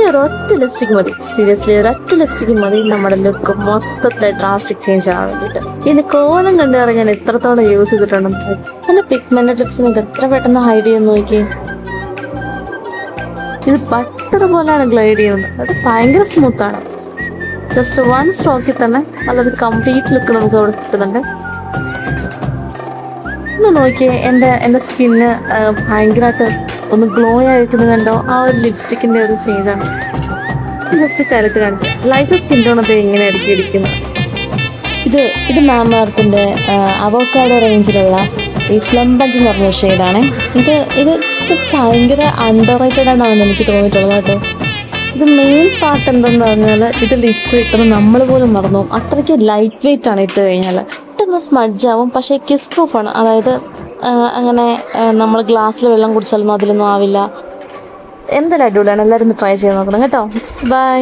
ഒരൊറ്റ ലിപ്സ്റ്റിക് മതി, സീരിയസ്ലി ഒരൊറ്റ ലിപ്സ്റ്റിക് മതി നമ്മുടെ ലുക്ക് മൊത്തത്തിൽ ഡ്രാസ്റ്റിക് ചേഞ്ച് ആവാൻ വേണ്ടിയിട്ട്. ഇത് കോലം കണ്ടു ഞാൻ എത്രത്തോളം യൂസ് ചെയ്തിട്ടുണ്ടെന്ന്. എൻ്റെ പിഗ്മെന്റഡ് ലിപ്സിന് ഇത് എത്ര പെട്ടെന്ന് ഹൈഡ് ചെയ്യുന്ന നോക്കി. ഇത് ബട്ടർ പോലെയാണ് ഗ്ലൈഡ് ചെയ്യുന്നത്. അത് ഭയങ്കര സ്മൂത്താണ്. ജസ്റ്റ് വൺ സ്ട്രോക്കിൽ തന്നെ നല്ലൊരു കംപ്ലീറ്റ് ലുക്ക് നമുക്ക് അവിടെ കിട്ടുന്നുണ്ട്. ഒന്ന് നോക്കിയേ, എൻ്റെ സ്കിന്ന് ഭയങ്കരമായിട്ട് ഒന്ന് ഗ്ലോ ആയിരിക്കുന്നത് കണ്ടോ? ആ ഒരു ലിപ്സ്റ്റിക്കിൻ്റെ ഒരു ചേഞ്ചാണ്. ജസ്റ്റ് കരട്ട് കാണിക്കുക. ലൈറ്റ് സ്കിൻ ടോൺ അത് എങ്ങനെയായിരിക്കും ഇരിക്കുന്നത്. ഇത് മാമ-എർത്തിൻ്റെ അവോക്കാഡോ റേഞ്ചിലുള്ള ഈ പ്ലംബഞ്ച് എന്ന് പറഞ്ഞ ഷെയ്ഡാണ്. ഇത് ഭയങ്കര അണ്ടർ റേറ്റഡ് ആണെന്ന് എനിക്ക് തോന്നിയിട്ടുള്ളത് കേട്ടോ. ഇത് മെയിൻ പാർട്ട് എന്തെന്ന് പറഞ്ഞാൽ ഇത് ലിപ്സ് ഇട്ടത് നമ്മൾ പോലും മറന്നു പോകും. അത്രയ്ക്ക് ലൈറ്റ് വെയിറ്റ് ആണ് ഇട്ട് കഴിഞ്ഞാൽ. ഇട്ടൊന്ന് സ്മഡ്ജ് ആവും, പക്ഷേ കിസ് പ്രൂഫാണ്. അതായത് അങ്ങനെ നമ്മൾ ഗ്ലാസ്സിൽ വെള്ളം കുടിച്ചാലൊന്നും അതിലൊന്നും ആവില്ല. എന്തായാലും അടിപൊളിയാണ്. എല്ലാവരും ഒന്ന് ട്രൈ ചെയ്ത് നോക്കണം കേട്ടോ. ബൈ.